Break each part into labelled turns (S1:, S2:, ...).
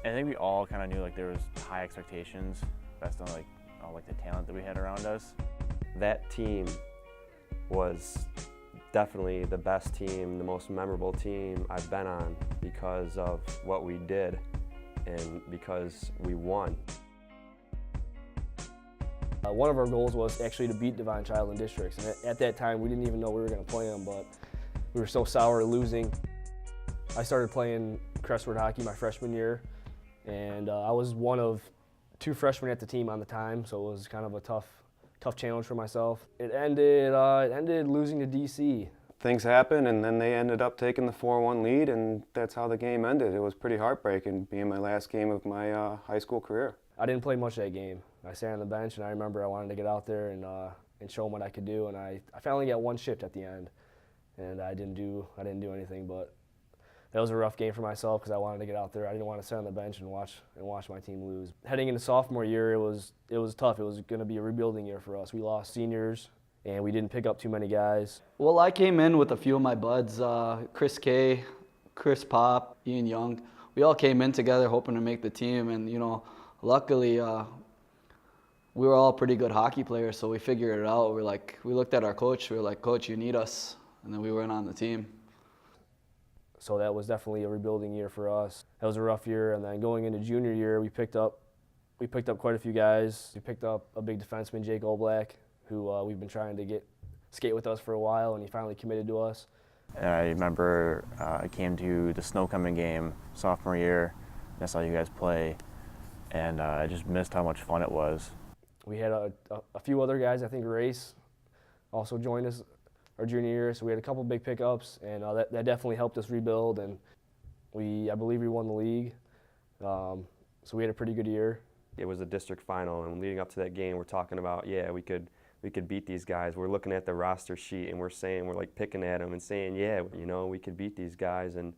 S1: I think we all kind of knew like there was high expectations based on like all like the talent that we had around us.
S2: That team was definitely the best team, the most memorable team I've been on because of what we did and because we won.
S3: One of our goals was actually to beat Divine Child in districts, and at that time we didn't even know we were going to play them, but we were so sour at losing. I started playing Crestwood Hockey my freshman year, and I was one of 2 freshmen at the team on the time, so it was kind of a tough challenge for myself. It ended losing to DC.
S2: Things happened, and then they ended up taking the 4-1 lead, and that's how the game ended. It was pretty heartbreaking, being my last game of my high school career.
S3: I didn't play much that game. I sat on the bench, and I remember I wanted to get out there and show them what I could do, and I finally got 1 shift at the end, and I didn't do anything, but that was a rough game for myself because I wanted to get out there. I didn't want to sit on the bench and watch my team lose. Heading into sophomore year, it was tough. It was going to be a rebuilding year for us. We lost seniors, and we didn't pick up too many guys.
S4: Well, I came in with a few of my buds, Chris K, Chris Pop, Ian Young. We all came in together hoping to make the team, and luckily we were all pretty good hockey players, so we figured it out. We looked at our coach. We were like, "Coach, you need us," and then we went on the team.
S3: So that was definitely a rebuilding year for us. That was a rough year, and then going into junior year, we picked up quite a few guys. We picked up a big defenseman, Jake Oblak, who we've been trying to get skate with us for a while, and he finally committed to us.
S1: I remember I came to the Snowcoming game sophomore year, and I saw you guys play, and I just missed how much fun it was.
S3: We had a few other guys. I think Race also joined us our junior year, so we had a couple big pickups, and that definitely helped us rebuild. And I believe we won the league, so we had a pretty good year.
S2: It was a district final, and leading up to that game, we're talking about, yeah, we could beat these guys. We're looking at the roster sheet, and we're like picking at them and saying, yeah, we could beat these guys. And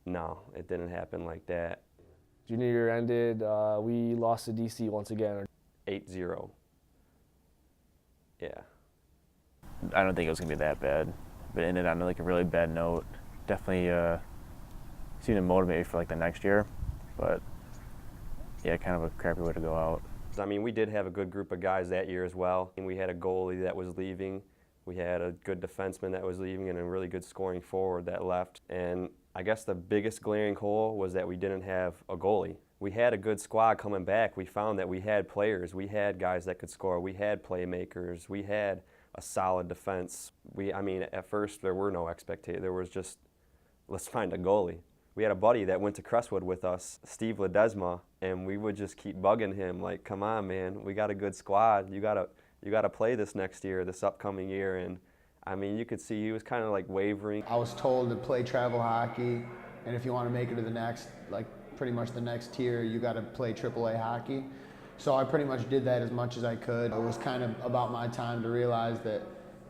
S2: no, it didn't happen like that.
S3: Junior year ended, we lost to DC once again.
S2: 8-0. Yeah.
S1: I don't think it was going to be that bad, but it ended on like a really bad note. Definitely seemed to motivate me for like the next year, but yeah, kind of a crappy way to go out.
S2: I mean, we did have a good group of guys that year as well. And we had a goalie that was leaving. We had a good defenseman that was leaving and a really good scoring forward that left. And I guess the biggest glaring hole was that we didn't have a goalie. We had a good squad coming back. We found that we had players. We had guys that could score. We had playmakers. We had a solid defense. At first there were no expectations. There was just, let's find a goalie. We had a buddy that went to Crestwood with us, Steve Ledesma, and we would just keep bugging him like, "Come on, man, we got a good squad. You gotta play this next year, this upcoming year." And I mean, you could see he was kind of like wavering.
S5: I was told to play travel hockey, and if you want to make it to the next, pretty much the next tier, you got to play AAA hockey. So I pretty much did that as much as I could. It was kind of about my time to realize that,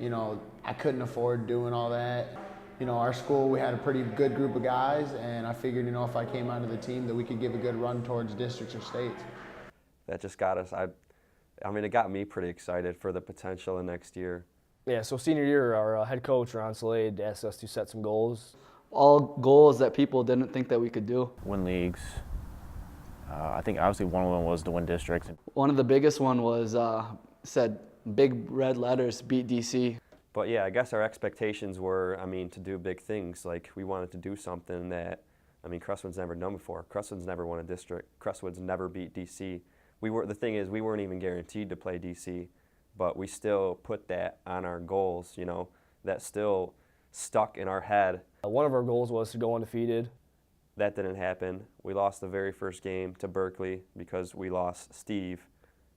S5: I couldn't afford doing all that. Our school, we had a pretty good group of guys, and I figured, if I came onto the team, that we could give a good run towards districts or states.
S2: That just got us, it got me pretty excited for the potential of next year.
S3: Yeah, so senior year, our head coach, Ron Slade, asked us to set some goals.
S4: All goals that people didn't think that we could do.
S1: Win leagues. I think obviously one of them was to win districts.
S4: One of the biggest one was said big red letters, beat DC.
S2: But yeah, I guess our expectations were, to do big things. Like we wanted to do something that, Crestwood's never done before. Crestwood's never won a district. Crestwood's never beat DC. The thing is, we weren't even guaranteed to play DC, but we still put that on our goals. That still stuck in our head.
S3: One of our goals was to go undefeated.
S2: That didn't happen. We lost the very first game to Berkeley because we lost Steve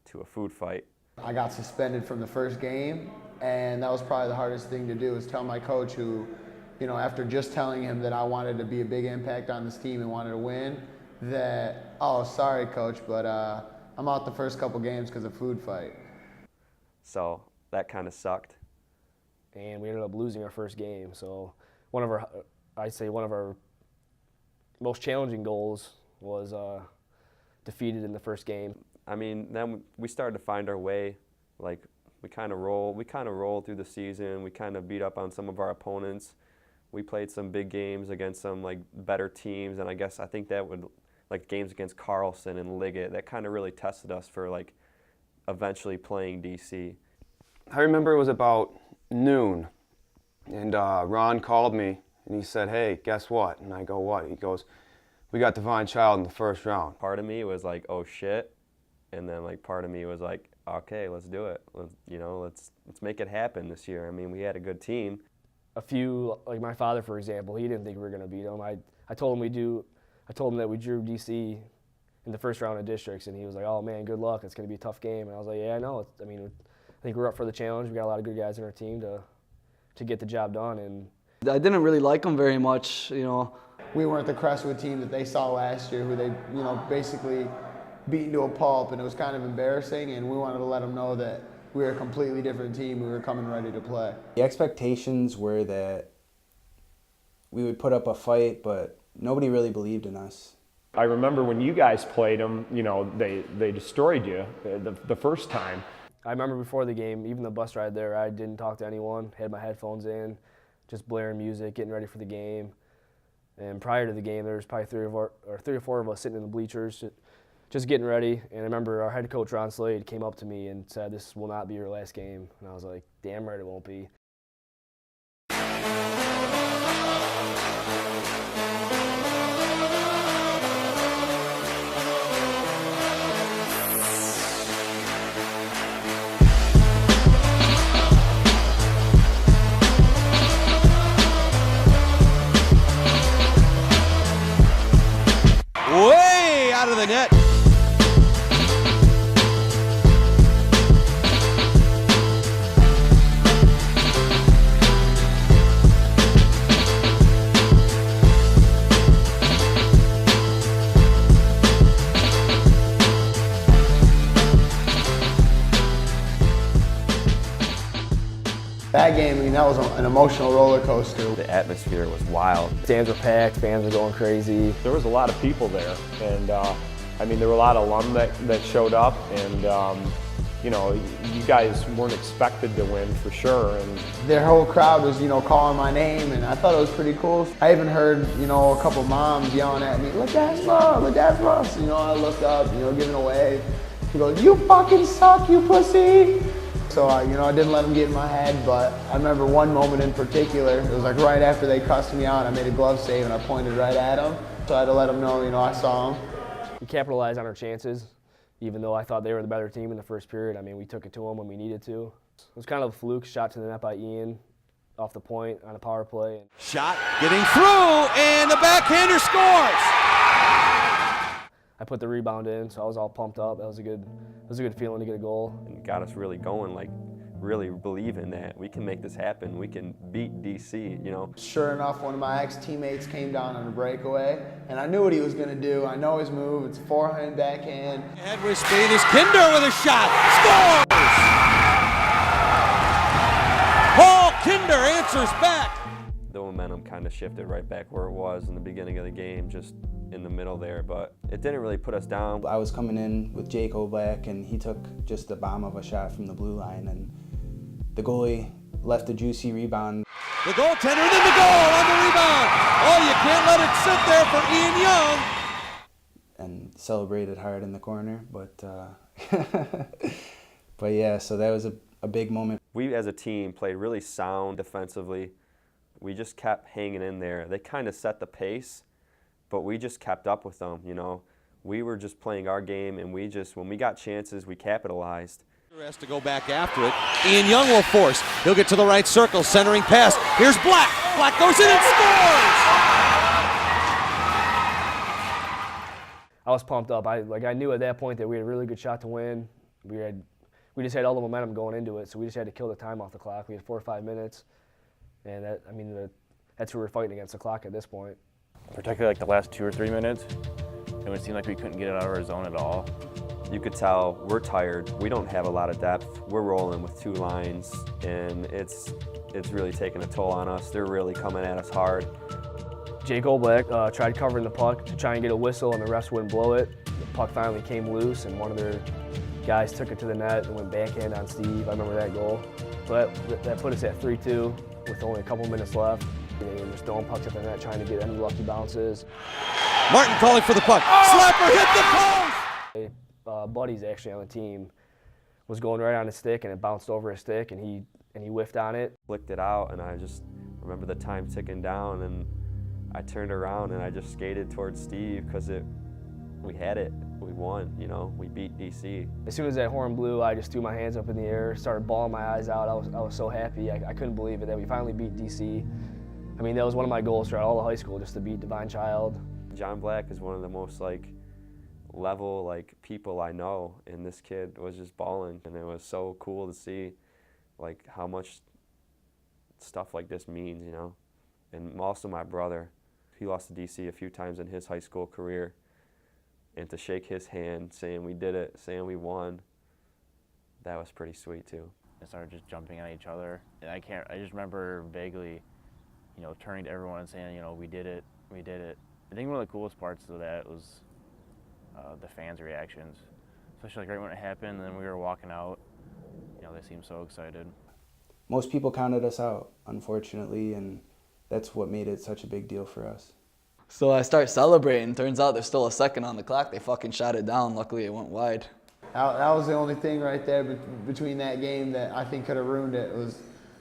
S2: to a food fight.
S5: I got suspended from the first game, and that was probably the hardest thing to do, is tell my coach who, after just telling him that I wanted to be a big impact on this team and wanted to win, that, "Oh, sorry, coach, but I'm out the first couple games because of food fight."
S2: So that kind of sucked.
S3: And we ended up losing our first game. So I'd say one of our most challenging goals was defeated in the first game.
S2: Then we started to find our way. Like we kind of rolled through the season. We kind of beat up on some of our opponents. We played some big games against some better teams, and I think that would like games against Carlson and Liggett. That kind of really tested us for like eventually playing DC.
S6: I remember it was about noon, and Ron called me, and he said, "Hey, guess what?" And I go, "What?" He goes, "We got Divine Child in the first round."
S2: Part of me was like, "Oh shit," and then like part of me was like, "Okay, let's do it. Let's make it happen this year." I mean, we had a good team.
S3: A few, like my father, for example, he didn't think we were going to beat them. I told him that we drew DC in the first round of districts, and he was like, "Oh man, good luck. It's going to be a tough game." And I was like, "Yeah, I know. I think we're up for the challenge. We got a lot of good guys in our team to get the job done." And
S4: I didn't really like them very much, you know.
S5: We weren't the Crestwood team that they saw last year, who they, basically beat into a pulp, and it was kind of embarrassing, and we wanted to let them know that we were a completely different team. We were coming ready to play.
S7: The expectations were that we would put up a fight, but nobody really believed in us.
S8: I remember when you guys played them, they destroyed you the first time.
S3: I remember before the game, even the bus ride there, I didn't talk to anyone, had my headphones in, just blaring music, getting ready for the game. And prior to the game, there was probably three or four of us sitting in the bleachers, just getting ready. And I remember our head coach, Ron Slade, came up to me and said, "This will not be your last game." And I was like, damn right it won't be.
S9: Way out of the net.
S5: That game, that was an emotional roller coaster.
S2: The atmosphere was wild.
S3: Stands were packed, fans were going crazy.
S8: There was a lot of people there, and there were a lot of alum that showed up, and you guys weren't expected to win for sure. And
S5: Their whole crowd was, calling my name, and I thought it was pretty cool. I even heard, a couple moms yelling at me, "Ledesma, Ledesma." So, I looked up, giving away. He goes, "You fucking suck, you pussy." So, I didn't let them get in my head, but I remember one moment in particular. It was like right after they cussed me out, I made a glove save and I pointed right at them. So I had to let them know, I saw them.
S3: We capitalized on our chances, even though I thought they were the better team in the first period. We took it to them when we needed to. It was kind of a fluke, shot to the net by Ian off the point on a power play.
S9: Shot getting through, and the backhander scores.
S3: I put the rebound in, so I was all pumped up. It was a good feeling to get a goal.
S2: And got us really going, like really believing that we can make this happen. We can beat DC,
S5: Sure enough, one of my ex-teammates came down on a breakaway, and I knew what he was going to do. I know his move. It's forehand, backhand.
S9: And with speed is Kinder with a shot. Scores! Paul Kinder answers back.
S2: The momentum kind of shifted right back where it was in the beginning of the game, just in the middle there, but it didn't really put us down.
S7: I was coming in with Jake Oblak, and he took just the bomb of a shot from the blue line, and the goalie left a juicy rebound.
S9: The goaltender, and then the goal on the rebound. Oh, you can't let it sit there for Ian Young.
S7: And celebrated hard in the corner, but yeah, so that was a big moment.
S2: We as a team played really sound defensively. We just kept hanging in there. They kind of set the pace, but we just kept up with them, We were just playing our game, and when we got chances, we capitalized.
S9: Has to go back after it. Ian Young will force. He'll get to the right circle, centering pass. Here's Black. Black goes in and scores!
S3: I was pumped up. I knew at that point that we had a really good shot to win. We just had all the momentum going into it, so we just had to kill the time off the clock. We had 4 or 5 minutes, and that's who we're fighting against, the clock at this point.
S1: Particularly like the last 2 or 3 minutes, it would seem like we couldn't get it out of our zone at all.
S2: You could tell we're tired. We don't have a lot of depth. We're rolling with 2 lines, and it's really taking a toll on us. They're really coming at us hard.
S3: Jake Oblak tried covering the puck to try and get a whistle, and the refs wouldn't blow it. The puck finally came loose, and one of their guys took it to the net and went backhand on Steve. I remember that goal. So that put us at 3-2 with only a couple minutes left. They were just throwing pucks at the net, trying to get any lucky bounces.
S9: Martin calling for the puck. Slapper hit the post!
S3: Buddy's actually on the team was going right on his stick, and it bounced over his stick, and he whiffed on it.
S2: Flicked it out, and I just remember the time ticking down, and I turned around and I just skated towards Steve because we had it. We won, you know, we beat DC.
S3: As soon as that horn blew, I just threw my hands up in the air, started bawling my eyes out. I was so happy. I couldn't believe it that we finally beat DC. I mean, that was one of my goals throughout all of high school, just to beat Divine Child.
S2: John Black is one of the most level people I know, and this kid was just bawling, and it was so cool to see how much stuff like this means, you know. And also my brother, he lost to DC a few times in his high school career, and to shake his hand saying we did it, saying we won, that was pretty sweet too.
S1: I started just jumping on each other, and I just remember vaguely, you know, turning to everyone and saying, you know, we did it, we did it. I think one of the coolest parts of that was the fans' reactions, especially right when it happened, and then we were walking out, you know, they seemed so excited.
S7: Most people counted us out, unfortunately, and that's what made it such a big deal for us.
S4: So I start celebrating. Turns out there's still a second on the clock. They fucking shot it down. Luckily, it went wide.
S5: That was the only thing right there between that game that I think could have ruined it. Was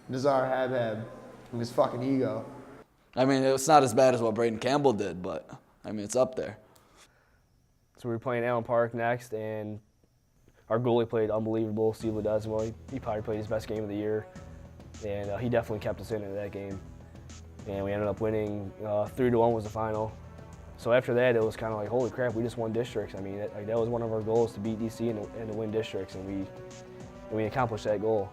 S5: Nazar Habhab and his fucking ego.
S4: I mean, it's not as bad as what Braden Campbell did, but I mean, it's up there.
S3: So we were playing Allen Park next, and our goalie played unbelievable, Steve Ledesma. He probably played his best game of the year, and he definitely kept us in that game. And we ended up winning 3-1 was the final. So after that, it was kind of like, holy crap, we just won districts. I mean, that was one of our goals, to beat DC and to win districts, and we accomplished that goal.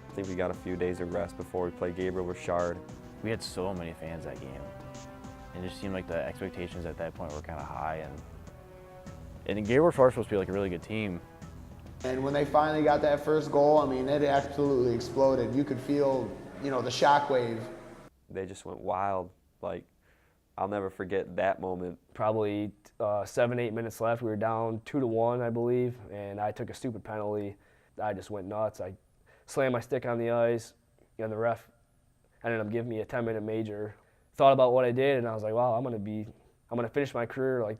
S2: I think we got a few days of rest before we played Gabriel Richard.
S1: We had so many fans that game. It just seemed like the expectations at that point were kind of high, and Gabriel Richard was supposed to be like a really good team.
S5: And when they finally got that first goal, I mean, it absolutely exploded. You could feel, you know, the shockwave.
S2: They just went wild. I'll never forget that moment.
S3: Probably 7-8 minutes left. We were down 2-1, I believe, and I took a stupid penalty. I just went nuts. I slammed my stick on the ice, and the ref ended up giving me a 10-minute major. Thought about what I did, and I was like, wow, I'm gonna finish my career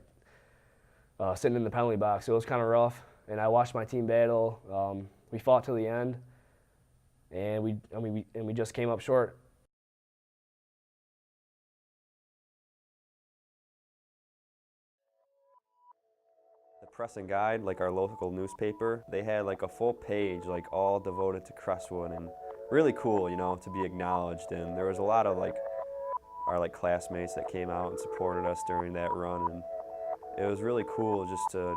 S3: sitting in the penalty box. So it was kind of rough, and I watched my team battle. We fought till the end, and we just came up short.
S2: The Press and Guide, our local newspaper, they had a full page all devoted to Crestwood, and really cool, you know, to be acknowledged. And there was a lot of our classmates that came out and supported us during that run, and it was really cool just to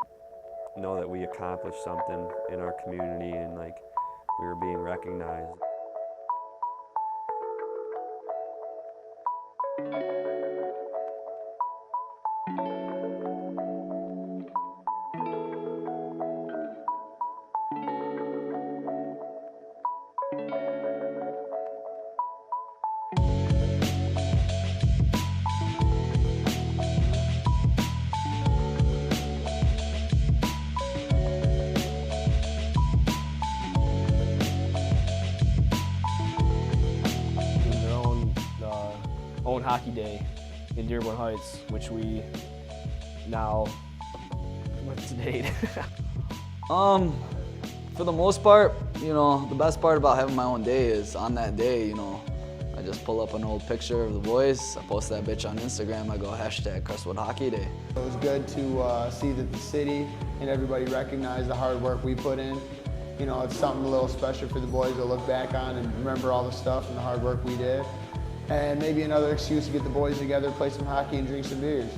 S2: know that we accomplished something in our community, and we were being recognized.
S3: Own hockey day in Dearborn Heights, which we now, what's the date?
S4: For the most part, you know, the best part about having my own day is on that day, you know, I just pull up an old picture of the boys, I post that bitch on Instagram, I go hashtag Crestwood Hockey Day.
S5: It was good to see that the city and everybody recognized the hard work we put in. You know, it's something a little special for the boys to look back on and remember all the stuff and the hard work we did. And maybe another excuse to get the boys together, play some hockey and drink some beers.